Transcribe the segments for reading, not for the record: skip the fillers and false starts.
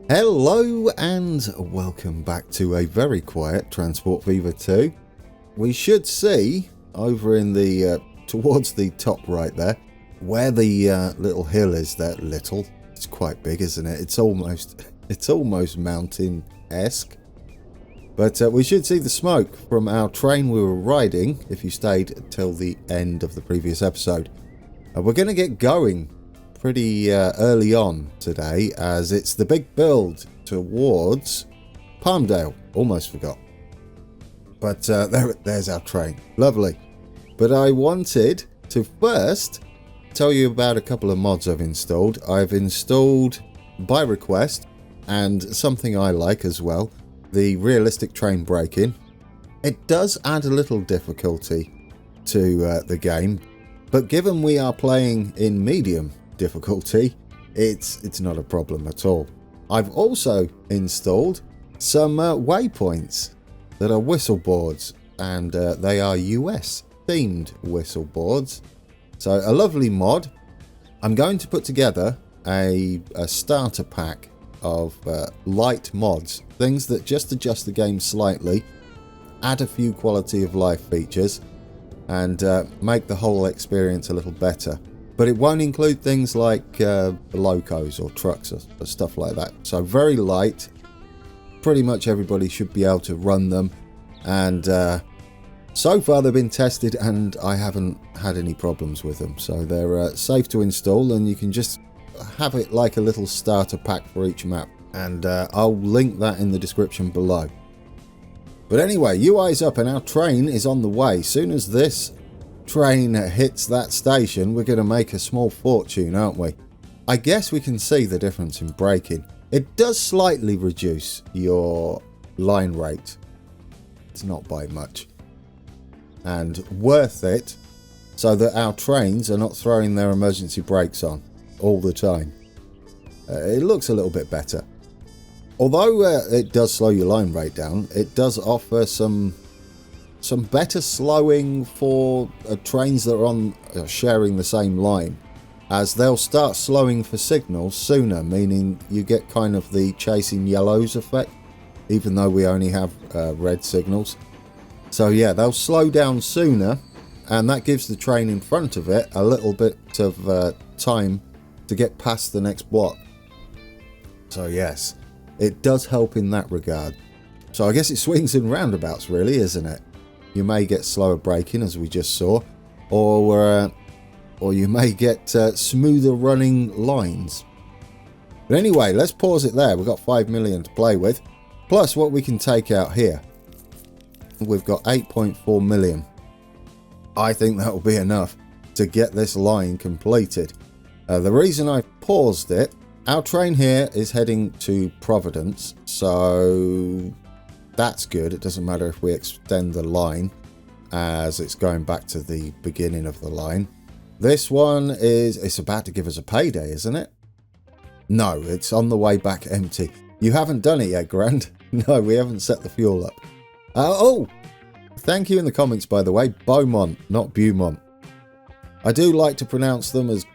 Hello and welcome back to a very quiet Transport Fever 2. We should see over in the towards the top right there where the little hill is. That little, it's quite big, isn't it? It's almost mountain-esque. But we should see the smoke from our train we were riding if you stayed till the end of the previous episode. We're going to get going pretty early on today, as it's the big build towards Palmdale. Almost forgot. But there's our train. Lovely. But I wanted to first tell you about a couple of mods I've installed. I've installed, by request, and something I like as well, the realistic train braking. It does add a little difficulty to the game, but given we are playing in medium difficulty, it's not a problem at all. I've also installed some waypoints that are whistle boards, and they are US themed whistle boards. So a lovely mod. I'm going to put together a starter pack of light mods, things that just adjust the game slightly, add a few quality of life features, and make the whole experience a little better. But it won't include things like locos or trucks or stuff like that. So very light. Pretty much everybody should be able to run them. And so far they've been tested and I haven't had any problems with them. So they're safe to install, and you can just have it like a little starter pack for each map. And I'll link that in the description below. But anyway, UI's up and our train is on the way. Soon as this train hits that station, we're going to make a small fortune, aren't we? I guess we can see the difference in braking. It does slightly reduce your line rate. It's not by much. And worth it, so that our trains are not throwing their emergency brakes on all the time. It looks a little bit better. Although it does slow your line rate down, it does offer some better slowing for trains that are on sharing the same line, as they'll start slowing for signals sooner, meaning you get kind of the chasing yellows effect, even though we only have red signals. So yeah, they'll slow down sooner, and that gives the train in front of it a little bit of time to get past the next block. So yes, it does help in that regard. So I guess it swings and roundabouts really, isn't it? You may get slower braking, as we just saw, or you may get smoother running lines. But anyway, let's pause it there. We've got 5 million to play with, plus what we can take out here. We've got 8.4 million. I think that will be enough to get this line completed. The reason I paused it, our train here is heading to Providence, so that's good. It doesn't matter if we extend the line, as it's going back to the beginning of the line. This one it's about to give us a payday, isn't it? No, it's on the way back empty. You haven't done it yet, Grant. No, we haven't set the fuel up. Oh, thank you in the comments, by the way. Beaumont, not Beaumont. I do like to pronounce them as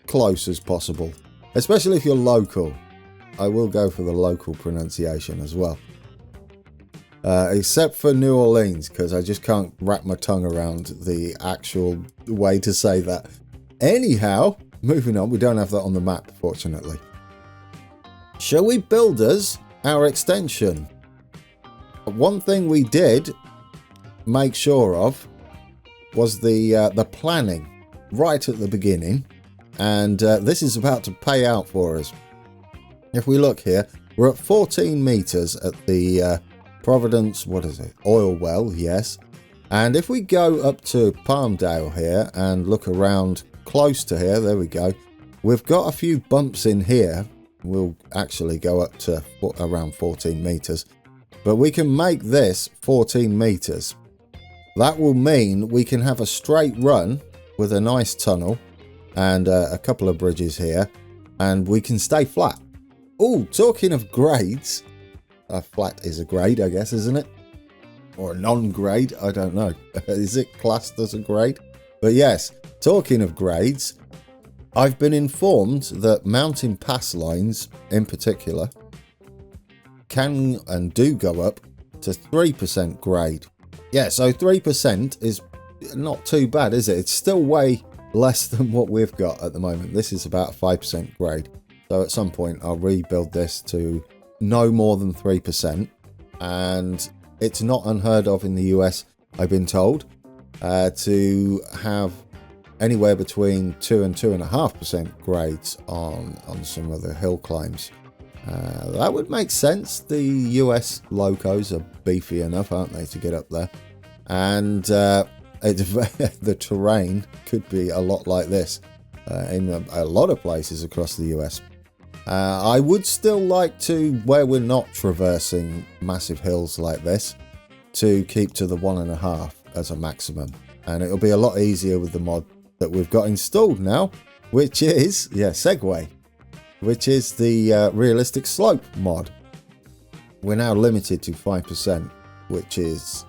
close as possible, especially if you're local. I will go for the local pronunciation as well. Except for New Orleans, because I just can't wrap my tongue around the actual way to say that. Anyhow, moving on, we don't have that on the map, fortunately. Shall we build us our extension? One thing we did make sure of was the planning right at the beginning, and this is about to pay out for us. If we look here, we're at 14 meters at the Providence, what is it? Oil well, yes. And if we go up to Palmdale here and look around close to here, there we go. We've got a few bumps in here. We'll actually go up to around 14 meters. But we can make this 14 meters. That will mean we can have a straight run with a nice tunnel and a couple of bridges here, and we can stay flat. Oh, talking of grades, a flat is a grade, I guess, isn't it? Or a non-grade, I don't know. Is it classed as a grade? But yes, talking of grades, I've been informed that mountain pass lines in particular can and do go up to 3% grade. Yeah, so 3% is not too bad, is it? It's still way less than what we've got at the moment. This is about 5% grade. So at some point I'll rebuild this to no more than 3%. And it's not unheard of in the US, I've been told, to have anywhere between 2 and 2.5% grades on some of the hill climbs. That would make sense. The US locos are beefy enough, aren't they, to get up there? And the terrain could be a lot like this in a lot of places across the US. I would still like to, where we're not traversing massive hills like this, to keep to the 1.5 as a maximum. And it'll be a lot easier with the mod that we've got installed now, which is, segue, which is the realistic slope mod. We're now limited to 5%, which is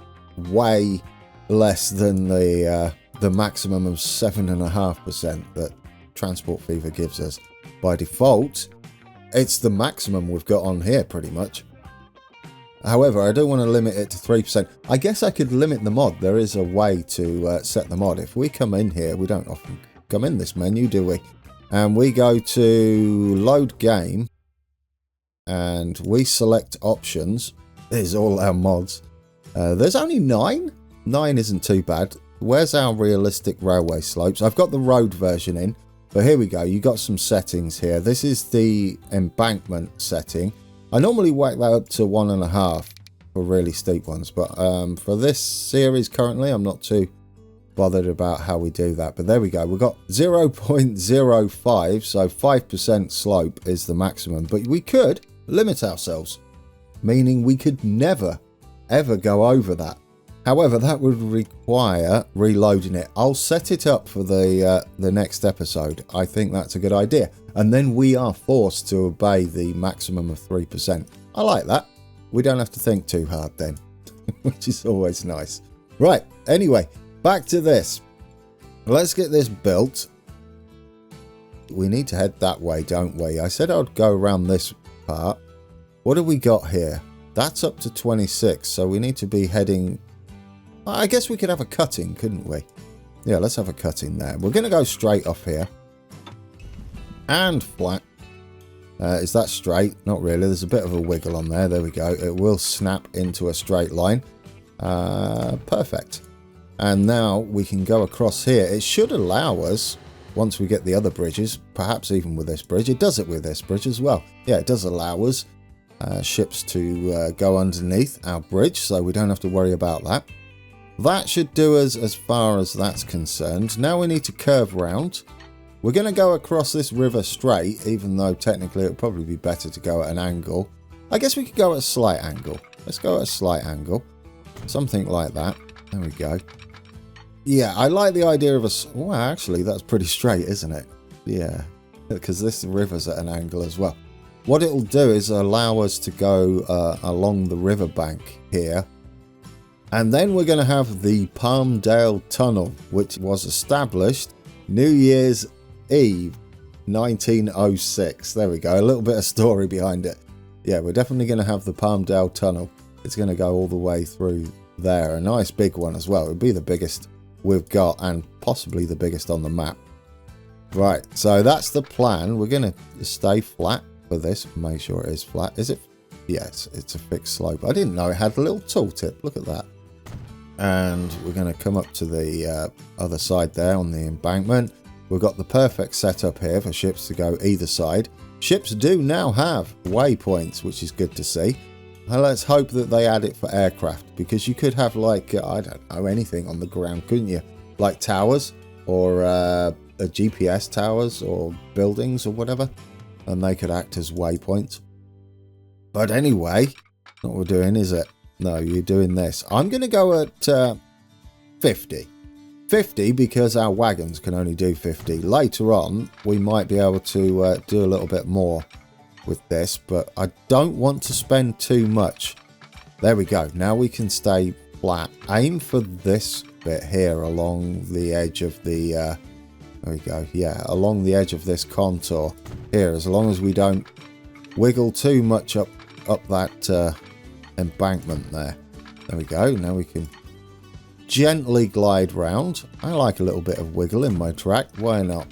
way less than the maximum of 7.5% that Transport Fever gives us. By default, it's the maximum we've got on here pretty much. However, I don't want to limit it to 3%. I guess I could limit the mod. There is a way to set the mod. If we come in here, we don't often come in this menu, do we? And we go to load game and we select options. There's all our mods. There's only 9. 9 isn't too bad. Where's our realistic railway slopes? I've got the road version in, but here we go. You got some settings here. This is the embankment setting. I normally whack that up to 1.5 for really steep ones, but for this series currently, I'm not too bothered about how we do that. But there we go. We've got 0.05, so 5% slope is the maximum, but we could limit ourselves, meaning we could never, ever go over that. However, that would require reloading it. I'll set it up for the next episode. I think that's a good idea. And then we are forced to obey the maximum of 3%. I like that. We don't have to think too hard then, which is always nice. Right, anyway, back to this. Let's get this built. We need to head that way, don't we? I said I'd go around this part. What have we got here? That's up to 26, so we need to be heading... I guess we could have a cut-in, couldn't we? Yeah, let's have a cut-in there. We're going to go straight off here. And flat. Is that straight? Not really. There's a bit of a wiggle on there. There we go. It will snap into a straight line. Perfect. And now we can go across here. It should allow us, once we get the other bridges, perhaps even with this bridge. It does it with this bridge as well. Yeah, it does allow us ships to go underneath our bridge, so we don't have to worry about that. That should do us as far as that's concerned. Now we need to curve round. We're going to go across this river straight, even though technically it would probably be better to go at an angle. I guess we could go at a slight angle. Let's go at a slight angle. Something like that. There we go. Yeah, I like the idea of a... Well, actually, that's pretty straight, isn't it? Yeah, because this river's at an angle as well. What it'll do is allow us to go along the riverbank here. And then we're going to have the Palmdale Tunnel, which was established New Year's Eve, 1906. There we go. A little bit of story behind it. Yeah, we're definitely going to have the Palmdale Tunnel. It's going to go all the way through there. A nice big one as well. It would be the biggest we've got and possibly the biggest on the map. Right, so that's the plan. We're going to stay flat for this. Make sure it is flat. Is it? Yes, it's a fixed slope. I didn't know it had a little tooltip. Look at that. And we're going to come up to the other side there on the embankment. We've got the perfect setup here for ships to go either side. Ships do now have waypoints, which is good to see. And let's hope that they add it for aircraft, because you could have, like, I don't know, anything on the ground, couldn't you? Like towers or GPS towers or buildings or whatever, and they could act as waypoints. But anyway, not what we're doing, is it? No, you're doing this. I'm going to go at 50. 50 because our wagons can only do 50. Later on, we might be able to do a little bit more with this, but I don't want to spend too much. There we go. Now we can stay flat. Aim for this bit here along the edge of the... there we go. Yeah, along the edge of this contour here, as long as we don't wiggle too much up up that embankment there. There we go. Now we can gently glide round. I like a little bit of wiggle in my track. Why not?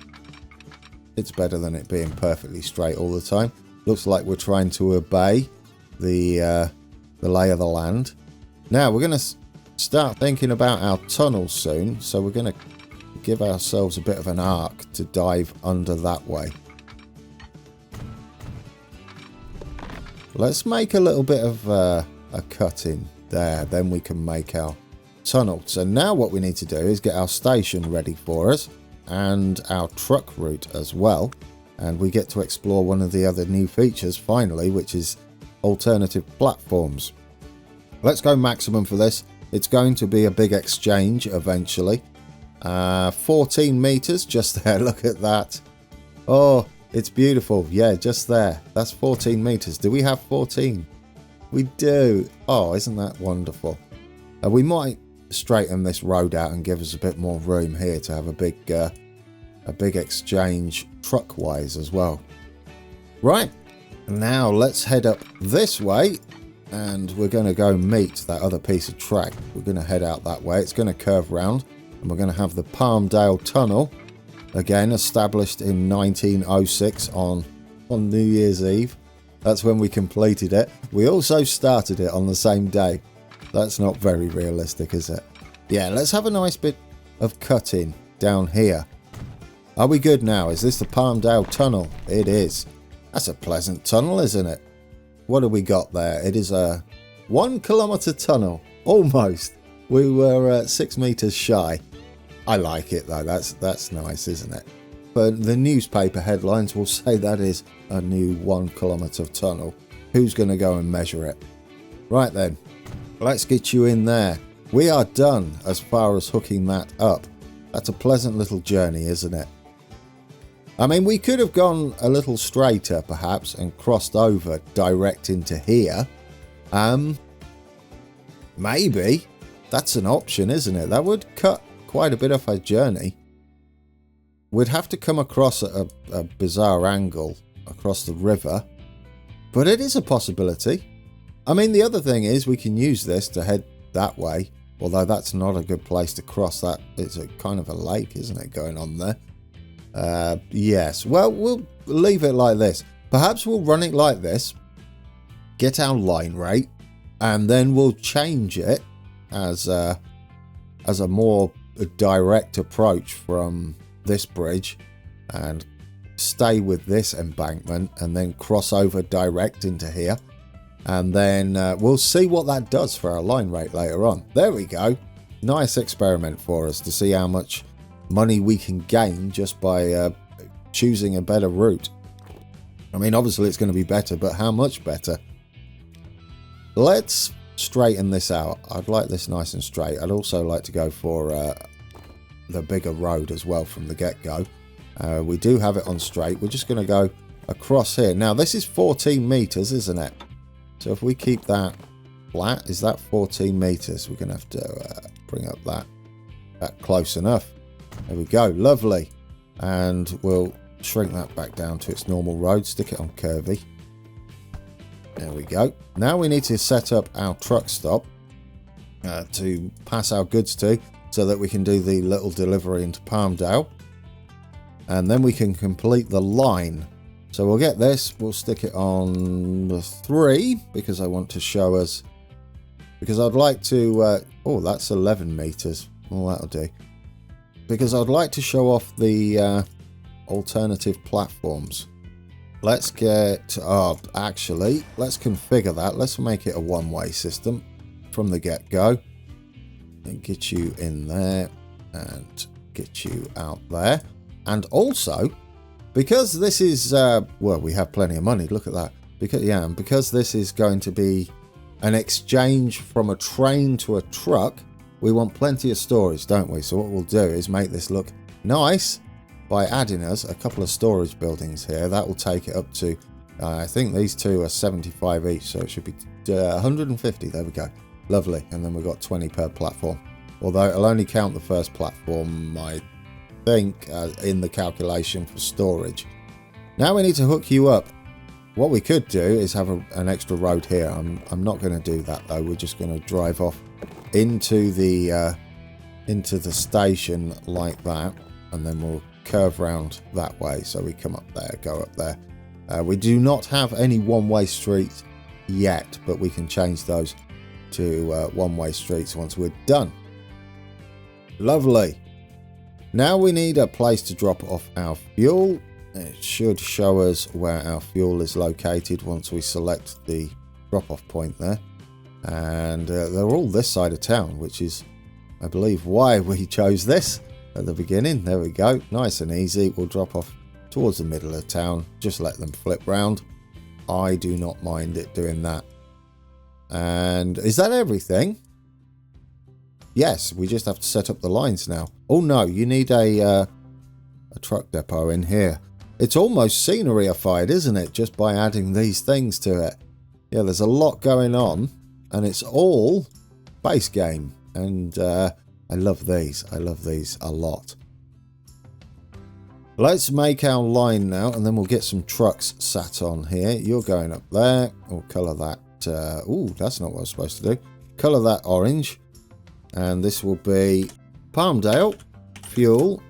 It's better than it being perfectly straight all the time. Looks like we're trying to obey the lay of the land. Now we're going to start thinking about our tunnel soon. So we're going to give ourselves a bit of an arc to dive under that way. Let's make a little bit of a cut in there. Then we can make our tunnel. So now what we need to do is get our station ready for us and our truck route as well. And we get to explore one of the other new features finally, which is alternative platforms. Let's go maximum for this. It's going to be a big exchange eventually. 14 meters just there. Look at that. Oh, it's beautiful. Yeah, just there. That's 14 meters. Do we have 14? We do. Oh, isn't that wonderful? We might straighten this road out and give us a bit more room here to have a big exchange truck wise as well. Right, now let's head up this way and we're going to go meet that other piece of track. We're going to head out that way. It's going to curve round and we're going to have the Palmdale tunnel, again established in 1906 on New Year's Eve. That's when we completed it. We also started it on the same day. That's not very realistic, is it? Yeah, let's have a nice bit of cutting down here. Are we good now? Is this the Palmdale tunnel? It is. That's a pleasant tunnel, isn't it? What have we got there? It is a 1 kilometre tunnel. Almost. We were 6 meters shy. I like it though. That's nice, isn't it? But the newspaper headlines will say that is a new 1 kilometre tunnel. Who's going to go and measure it? Right then. Let's get you in there. We are done as far as hooking that up. That's a pleasant little journey, isn't it? I mean, we could have gone a little straighter, perhaps, and crossed over direct into here. Maybe. That's an option, isn't it? That would cut quite a bit off our journey. We'd have to come across at a bizarre angle across the river. But it is a possibility. I mean, the other thing is we can use this to head that way. Although that's not a good place to cross that. It's a kind of a lake, isn't it, going on there? Yes. Well, we'll leave it like this. Perhaps we'll run it like this. Get our line rate. And then we'll change it as a more direct approach from this bridge. And stay with this embankment. And then cross over direct into here. And then we'll see what that does for our line rate later on. There we go. Nice experiment for us to see how much money we can gain just by choosing a better route. I mean, obviously it's going to be better, but how much better? Let's straighten this out. I'd like this nice and straight. I'd also like to go for the bigger road as well from the get-go. We do have it on straight. We're just going to go across here. Now, this is 14 meters, isn't it? So if we keep that flat, is that 14 meters? We're going to have to bring up that close enough. There we go. Lovely. And we'll shrink that back down to its normal road. Stick it on curvy. There we go. Now we need to set up our truck stop to pass our goods to so that we can do the little delivery into Palmdale. And then we can complete the line. So we'll get this, we'll stick it on the 3 because I want to show us, because I'd like to, oh, that's 11 meters. Well, that'll do. Because I'd like to show off the alternative platforms. Let's get, actually, let's configure that. Let's make it a one-way system from the get-go. And get you in there and get you out there. And also, because this is, well, we have plenty of money. Look at that. Because this is going to be an exchange from a train to a truck, we want plenty of storage, don't we? So what we'll do is make this look nice by adding us a couple of storage buildings here. That will take it up to, I think these two are 75 each, so it should be 150. There we go. Lovely. And then we've got 20 per platform. Although it'll only count the first platform, I think, in the calculation for storage. Now we need to hook you up What we could do is have an extra road here. I'm not going to do that though. We're just going to drive off into the station like that, and then we'll curve round that way. So we come up there, go up there. We do not have any one-way streets yet, but we can change those to one-way streets once we're done. Lovely. Now we need a place to drop off our fuel. It should show us where our fuel is located once we select the drop-off point there. And they're all this side of town, which is, I believe, why we chose this at the beginning. There we go. Nice and easy. We'll drop off towards the middle of town. Just let them flip round. I do not mind it doing that. And is that everything? Yes, we just have to set up the lines now. Oh no, you need a truck depot in here. It's almost scenaryified, isn't it? Just by adding these things to it. Yeah, there's a lot going on, and it's all base game. And I love these. I love these a lot. Let's make our line now, and then we'll get some trucks sat on here. You're going up there. We'll colour that. Ooh, that's not what I was supposed to do. Colour that orange. And this will be Palmdale fuel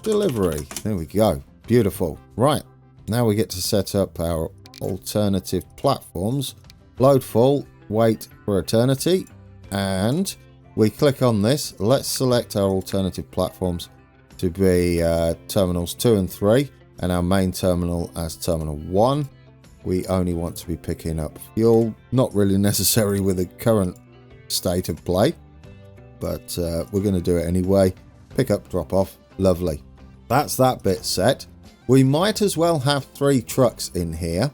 delivery. There we go. Beautiful. Right. Now we get to set up our alternative platforms. Load full. Wait for eternity. And we click on this. Let's select our alternative platforms to be terminals 2 and 3. And our main terminal as terminal 1. We only want to be picking up fuel. Not really necessary with the current state of play. But we're going to do it anyway. Pick up, drop off. Lovely. That's that bit set. We might as well have 3 trucks in here.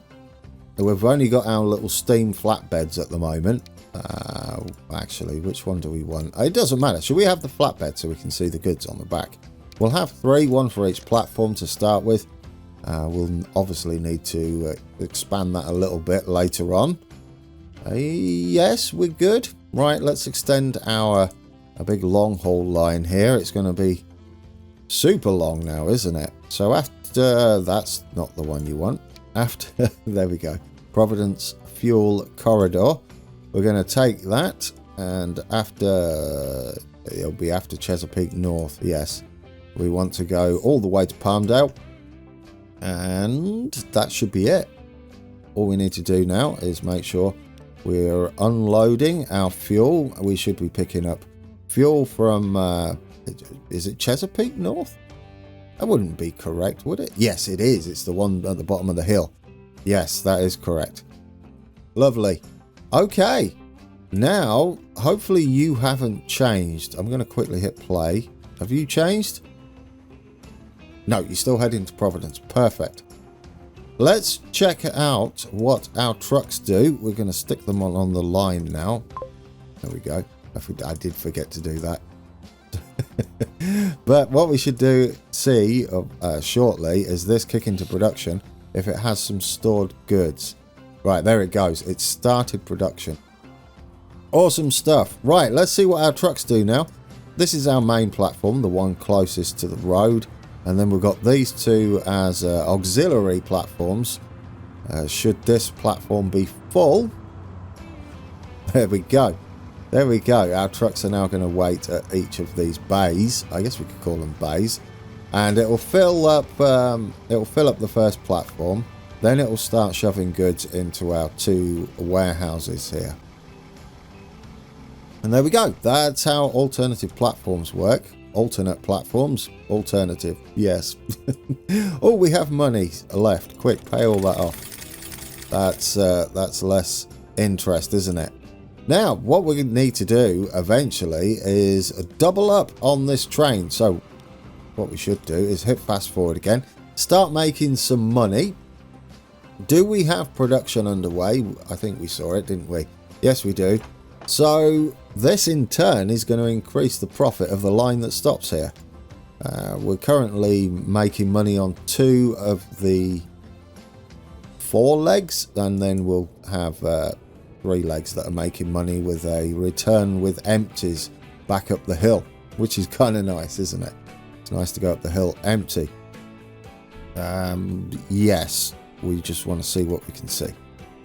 We've only got our little steam flatbeds at the moment. Actually, which one do we want? It doesn't matter. Should we have the flatbed so we can see the goods on the back? We'll have 3, 1 for each platform to start with. We'll obviously need to expand that a little bit later on. Yes, we're good. Right, let's extend a big long haul line here. It's going to be super long now, isn't it? So after, that's not the one you want. After, there we go. Providence Fuel Corridor. We're going to take that, and after, it'll be after Chesapeake North. Yes, we want to go all the way to Palmdale. And that should be it. All we need to do now is make sure we're unloading our fuel. We should be picking up fuel from, is it Chesapeake North? That wouldn't be correct, would it? Yes, it is. It's the one at the bottom of the hill. Yes, that is correct. Lovely. Okay. Now, hopefully you haven't changed. I'm going to quickly hit play. Have you changed? No, you're still heading to Providence. Perfect. Let's check out what our trucks do. We're going to stick them on the line now. There we go. I did forget to do that. But what we should see shortly is this kick into production if it has some stored goods. Right, there it goes. It started production. Awesome stuff. Right, let's see what our trucks do now. This is our main platform, the one closest to the road. And then we've got these 2 as auxiliary platforms. Should this platform be full? There we go. There we go. Our trucks are now going to wait at each of these bays. I guess we could call them bays. And it will fill up. The first platform. Then it will start shoving goods into our 2 warehouses here. And there we go. That's how alternative platforms work. Alternate platforms. Alternative. Yes. Oh, we have money left. Quick, pay all that off. That's less interest, isn't it? Now, what we need to do eventually is double up on this train. So what we should do is hit fast forward again. Start making some money. Do we have production underway? I think we saw it, didn't we? Yes, we do. So this in turn is going to increase the profit of the line that stops here. We're currently making money on 2 of the 4 legs, and then we'll have 3 legs that are making money with a return with empties back up the hill, which is kind of nice, isn't it? It's nice to go up the hill empty. Yes. we just want to see what we can see.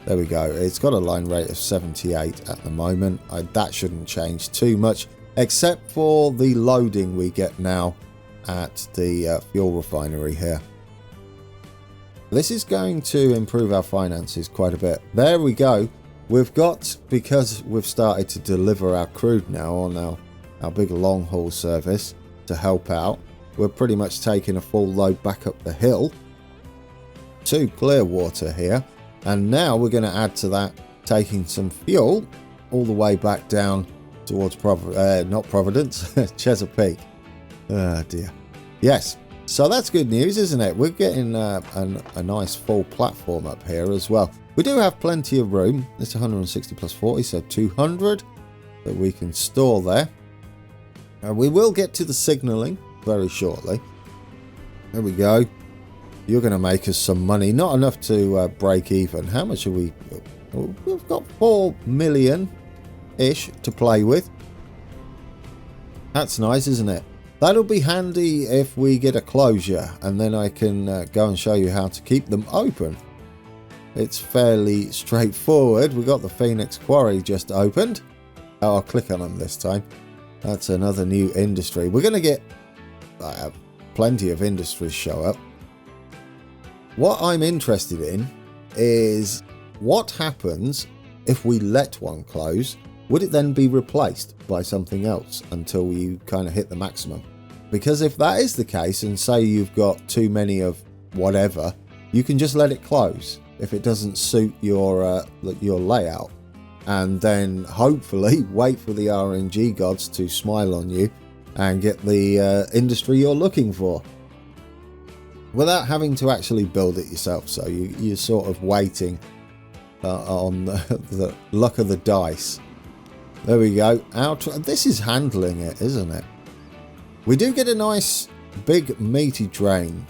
There we go. It's got a line rate of 78 at the moment. That shouldn't change too much, except for the loading we get now at the fuel refinery here. This is going to improve our finances quite a bit. There we go. We've got, because we've started to deliver our crude now on our big long haul service to help out, we're pretty much taking a full load back up the hill to Clearwater here. And now we're going to add to that, taking some fuel all the way back down towards not Providence, Chesapeake. Oh dear. Yes, so that's good news, isn't it? We're getting a nice full platform up here as well. We do have plenty of room. It's 160 plus 40, so 200 that we can store there. We will get to the signalling very shortly. There we go. You're going to make us some money. Not enough to break even. How much are we? We've got 4 million-ish to play with. That's nice, isn't it? That'll be handy if we get a closure, and then I can go and show you how to keep them open. It's fairly straightforward. We've got the Phoenix Quarry just opened. Oh, I'll click on them this time. That's another new industry. We're going to get plenty of industries show up. What I'm interested in is what happens if we let one close. Would it then be replaced by something else until you kind of hit the maximum? Because if that is the case, and say you've got too many of whatever, you can just let it close if it doesn't suit your layout, and then hopefully wait for the RNG gods to smile on you and get the industry you're looking for, without having to actually build it yourself. So you're sort of waiting on the luck of the dice. There we go. This is handling it, isn't it? We do get a nice big meaty train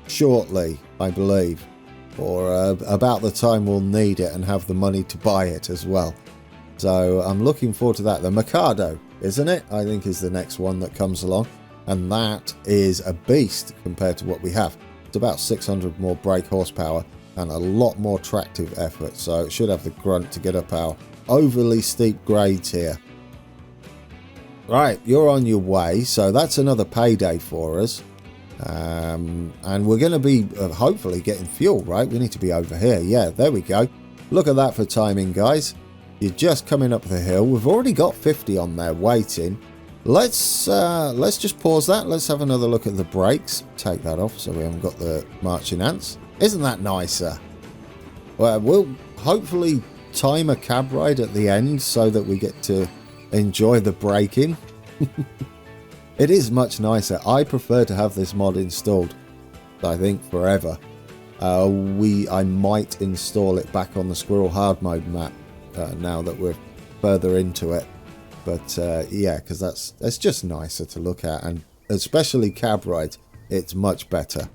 shortly, I believe, or about the time we'll need it and have the money to buy it as well. So I'm looking forward to that. The Mikado, isn't it? I think is the next one that comes along, and that is a beast compared to what we have. It's about 600 more brake horsepower and a lot more tractive effort, so it should have the grunt to get up our overly steep grades here. Right, you're on your way, so that's another payday for us. And we're going to be hopefully getting fuel, right? We need to be over here. Yeah, there we go. Look at that for timing, guys. You're just coming up the hill. We've already got 50 on there waiting. Let's just pause that. Let's have another look at the brakes. Take that off so we haven't got the marching ants. Isn't that nicer? Well, we'll hopefully time a cab ride at the end so that we get to enjoy the braking. It is much nicer. I prefer to have this mod installed, I think, forever. I might install it back on the Squirrel Hard Mode map now that we're further into it. But yeah, because that's just nicer to look at, and especially cab rides, it's much better.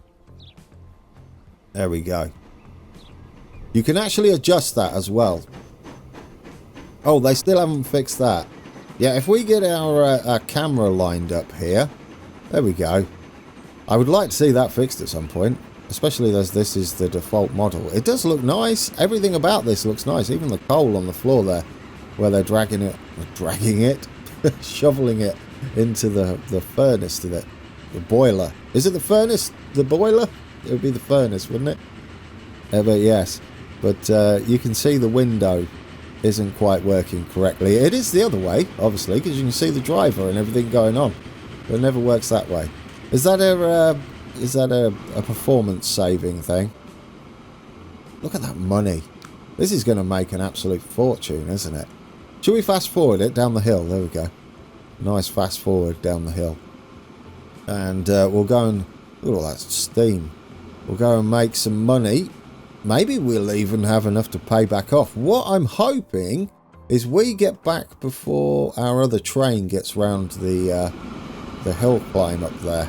There we go. You can actually adjust that as well. Oh, they still haven't fixed that. Yeah, if we get our camera lined up here, there we go. I would like to see that fixed at some point, especially as this is the default model. It does look nice. Everything about this looks nice. Even the coal on the floor there, where they're dragging it, shoveling it into the furnace to the boiler. Is it the furnace? The boiler? It would be the furnace, wouldn't it? But yes. But you can see the window isn't quite working correctly. It is the other way, obviously, because you can see the driver and everything going on. But it never works that way. Is that a performance saving thing? Look at that money. This is going to make an absolute fortune, isn't it? Should we fast forward it down the hill? There we go. Nice fast forward down the hill. And we'll go and... Look at all that steam. We'll go and make some money. Maybe we'll even have enough to pay back off. What I'm hoping is we get back before our other train gets round the hill climb up there.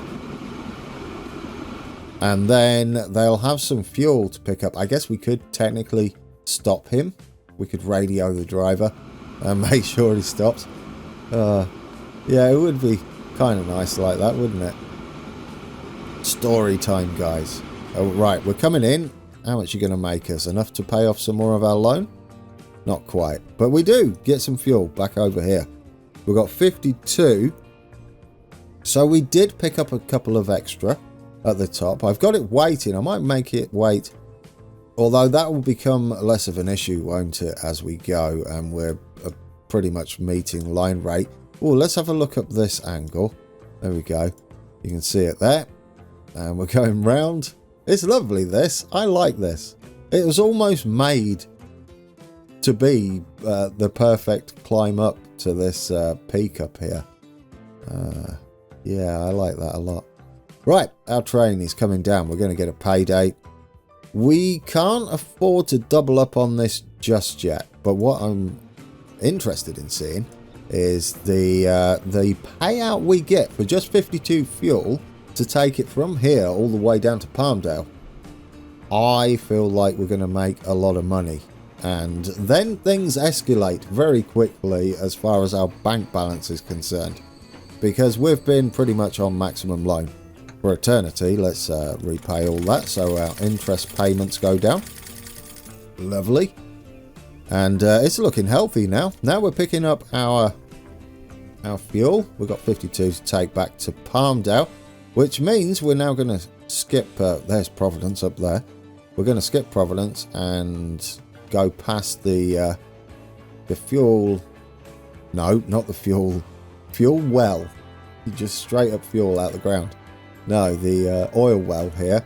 And then they'll have some fuel to pick up. I guess we could technically stop him. We could radio the driver and make sure he stops. Yeah, it would be kind of nice like that, wouldn't it? Story time, guys. Oh, right, we're coming in. How much are you going to make us? Enough to pay off some more of our loan? Not quite. But we do get some fuel back over here. We've got 52. So we did pick up a couple of extra at the top. I've got it waiting. I might make it wait. Although that will become less of an issue, won't it, as we go. And we're pretty much meeting line rate. Oh, let's have a look up this angle. There we go. You can see it there. And we're going round. It's lovely, this. I like this. It was almost made to be the perfect climb up to this peak up here. Yeah, I like that a lot. Right, our train is coming down. We're going to get a pay date. We can't afford to double up on this just yet. But what I'm interested in seeing is the payout we get for just 52 fuel to take it from here all the way down to Palmdale. I feel like we're going to make a lot of money, and then things escalate very quickly as far as our bank balance is concerned, because we've been pretty much on maximum loan for eternity. Let's repay all that so our interest payments go down. Lovely. And it's looking healthy now. Now we're picking up our fuel. We've got 52 to take back to Palmdale, which means we're now going to skip... there's Providence up there. We're going to skip Providence and go past the fuel... No, not the fuel. Fuel well. Just straight up fuel out the ground. No, the oil well here.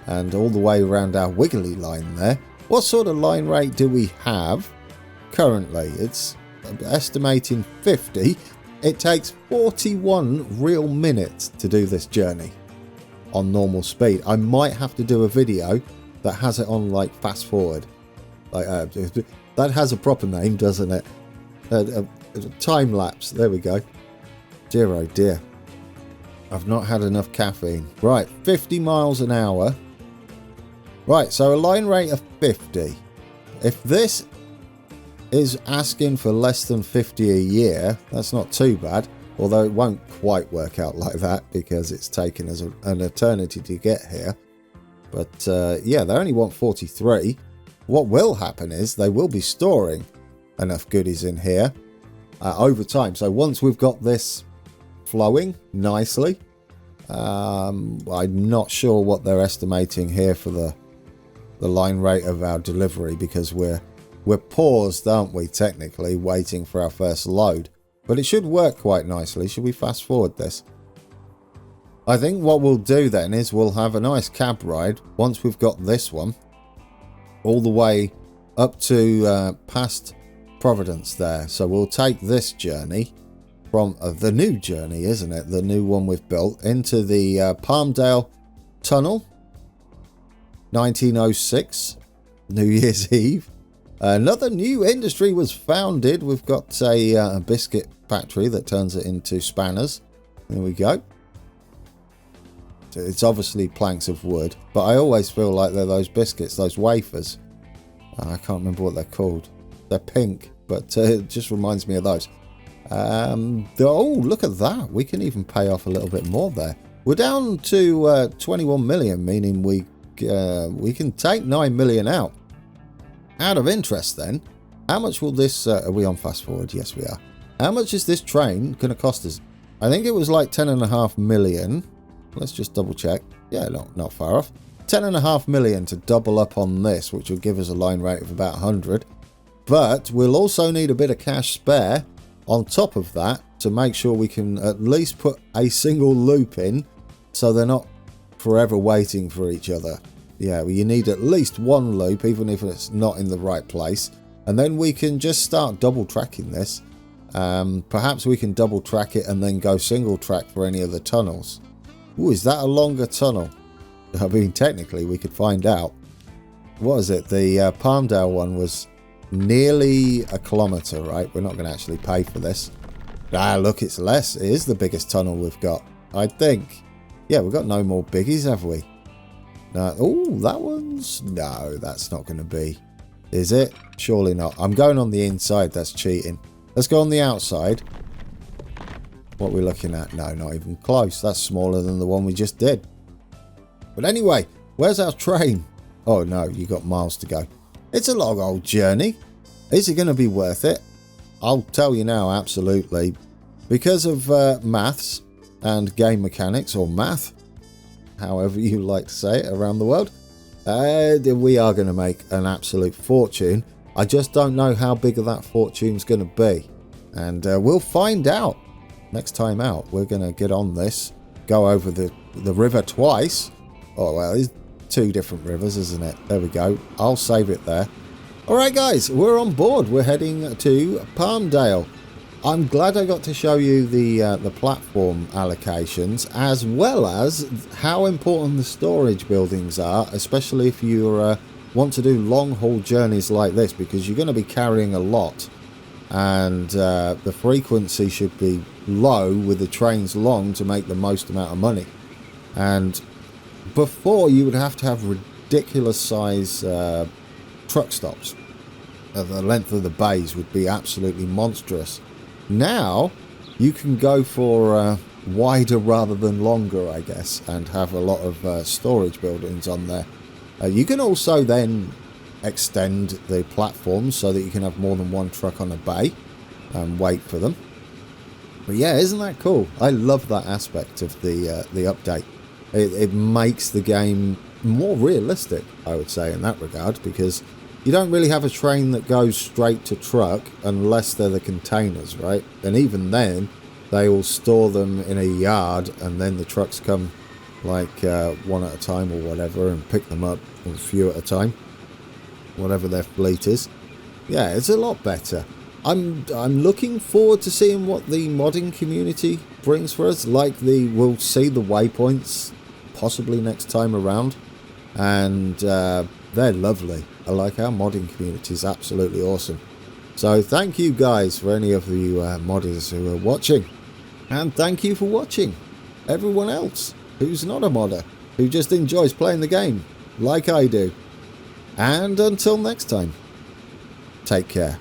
And all the way around our wiggly line there. What sort of line rate do we have currently? It's estimating 50. It takes 41 real minutes to do this journey on normal speed. I might have to do a video that has it on like fast forward. Like that has a proper name, doesn't it? Time lapse. There we go. Dear oh dear. I've not had enough caffeine. Right, 50 miles an hour. Right, so a line rate of 50. If this is asking for less than 50 a year, that's not too bad. Although it won't quite work out like that because it's taken us an eternity to get here. But yeah, they only want 43. What will happen is they will be storing enough goodies in here over time. So once we've got this flowing nicely, I'm not sure what they're estimating here for the line rate of our delivery, because we're paused, aren't we, technically waiting for our first load. But it should work quite nicely. Should we fast forward this? I think what we'll do then is we'll have a nice cab ride once we've got this one all the way up to past Providence there. So we'll take this journey from the new journey, isn't it? The new one we've built into the Palmdale Tunnel. 1906, New Year's Eve. Another new industry was founded. We've got a biscuit factory that turns it into spanners. There we go. So it's obviously planks of wood, but I always feel like they're those biscuits, those wafers. I can't remember what they're called. They're pink, but it just reminds me of those. Oh, look at that. We can even pay off a little bit more there. We're down to 21 million, meaning we can take 9 million out. Out of interest then, how much will this... are we on fast forward? Yes, we are. How much is this train going to cost us? I think it was like 10.5 million. Let's just double check. Yeah, not far off. 10.5 million to double up on this, which will give us a line rate of about 100. But we'll also need a bit of cash spare on top of that to make sure we can at least put a single loop in so they're not forever waiting for each other. Yeah, well, you need at least one loop, even if it's not in the right place. And then we can just start double tracking this. Perhaps we can double track it and then go single track for any of the tunnels. Ooh, is that a longer tunnel? I mean, technically we could find out. What is it? The Palmdale one was nearly a kilometre, right? We're not going to actually pay for this. Ah, look, it's less. It is the biggest tunnel we've got, I think. Yeah, we've got no more biggies, have we? No. Oh, that one's... No, that's not going to be. Is it? Surely not. I'm going on the inside. That's cheating. Let's go on the outside. What are we looking at? No, not even close. That's smaller than the one we just did. But anyway, where's our train? Oh no, you got miles to go. It's a long old journey. Is it going to be worth it? I'll tell you now, absolutely. Because of maths and game mechanics, or math, however you like to say it around the world, we are going to make an absolute fortune. I just don't know how big of that fortune's going to be. And we'll find out next time out. We're going to get on this, go over the river twice. Oh, well, it's 2 different rivers, isn't it? There we go. I'll save it there. Alright guys, we're on board. We're heading to Palmdale. I'm glad I got to show you the platform allocations, as well as how important the storage buildings are, especially if you want to do long haul journeys like this, because you're going to be carrying a lot, and the frequency should be low with the trains long to make the most amount of money. And before, you would have to have ridiculous size truck stops. The length of the bays would be absolutely monstrous. Now you can go for wider rather than longer, I guess, and have a lot of storage buildings on there. You can also then extend the platforms so that you can have more than one truck on a bay and wait for them. But yeah, isn't that cool? I love that aspect of the update. It makes the game more realistic, I would say, in that regard, because you don't really have a train that goes straight to truck unless they're the containers, right? And even then, they will store them in a yard, and then the trucks come like one at a time or whatever, and pick them up, or a few at a time, whatever their fleet is. Yeah, it's a lot better. I'm looking forward to seeing what the modding community brings for us. We'll see the waypoints possibly next time around, and they're lovely. I like our modding community, is absolutely awesome. So thank you guys for any of you modders who are watching, and thank you for watching everyone else who's not a modder, who just enjoys playing the game like I do. And until next time, take care.